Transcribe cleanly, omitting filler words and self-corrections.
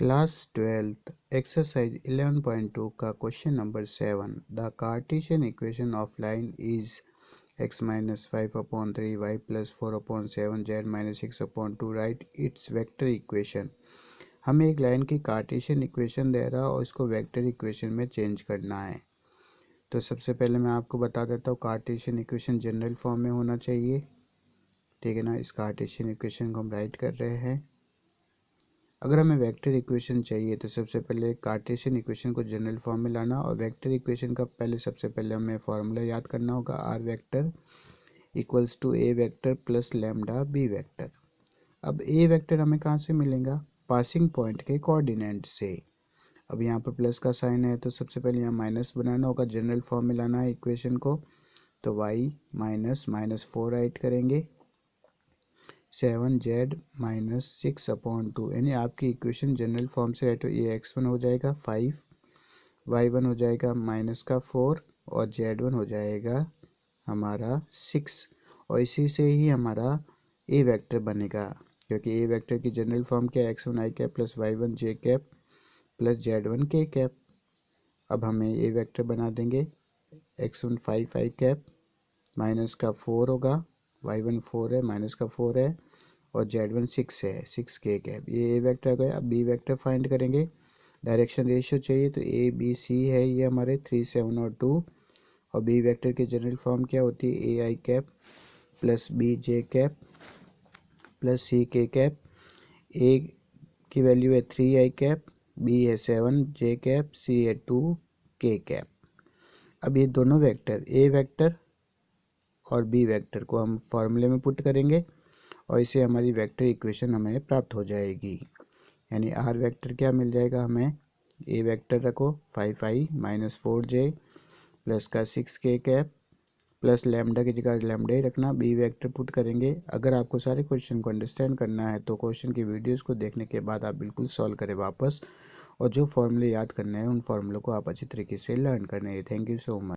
Class 12th exercise 11.2 का question number 7। The Cartesian equation of line is x minus 5/3 y plus 4/7 z minus 6/2 right it's vector equation. हमें एक line की Cartesian equation दे रहा है और इसको वेक्टर इक्वेशन में चेंज करना है। तो सबसे पहले मैं आपको बता देता हूँ कार्टेशियन इक्वेशन जनरल फॉर्म में होना चाहिए, ठीक है ना। इस कार्टेशियन इक्वेशन को हम राइट कर रहे हैं। अगर हमें वेक्टर इक्वेशन चाहिए तो सबसे पहले कार्टेशियन इक्वेशन को जनरल फॉर्म में लाना, और वेक्टर इक्वेशन का सबसे पहले हमें फॉर्मूला याद करना होगा। R vector equals to a vector plus lambda b vector. अब ए वेक्टर हमें कहाँ से मिलेगा? पासिंग पॉइंट के कोऑर्डिनेट से। अब यहाँ पर प्लस का साइन है तो सबसे पहले यहाँ माइनस बनाना होगा, जनरल फॉर्म में लाना है इक्वेशन को। तो y माइनस माइनस 4 राइट करेंगे, 7z माइनस 6/2, यानी आपकी इक्वेशन जनरल फॉर्म से राइट हो। ये x1 हो जाएगा 5, y1 हो जाएगा माइनस का 4 और z1 हो जाएगा हमारा 6। और इसी से ही हमारा ए वेक्टर बनेगा, क्योंकि ए वेक्टर की जनरल फॉर्म क्या है? x1 i cap plus y1 j cap plus z1 k cap. अब हमें ए वेक्टर बना देंगे, x1 5 i कैप माइनस का 4 होगा, y1 4 है माइनस का 4 है और z1 6 है 6 के कैप। ये ए वेक्टर गया। अब बी वेक्टर फाइंड करेंगे, डायरेक्शन रेशियो चाहिए तो ए बी सी है ये हमारे 3 7 और 2। और बी वेक्टर की जनरल फॉर्म क्या होती है? A i cap plus b j cap plus c k cap. ए की वैल्यू है 3 आई कैप, बी है 7 जे कैप, सी है 2 के कैप। अब ये दोनों वेक्टर ए वेक्टर और बी वेक्टर को हम फॉर्मूले में पुट करेंगे और इसे हमारी वेक्टर इक्वेशन हमें प्राप्त हो जाएगी। यानी आर वेक्टर क्या मिल जाएगा हमें? ए वेक्टर रखो 5i माइनस 4j प्लस का 6k कैप प्लस लैम्डा की जगह लैम्डा ही रखना। बी वेक्टर पुट करेंगे। अगर आपको सारे क्वेश्चन को अंडरस्टैंड करना है तो क्वेश्चन की वीडियोस को देखने के बाद आप बिल्कुल सॉल्व करें वापस, और जो फॉर्मूले याद करने हैं उन फॉर्मूलों को आप अच्छी तरीके से लर्न करने हैं। Thank you so much.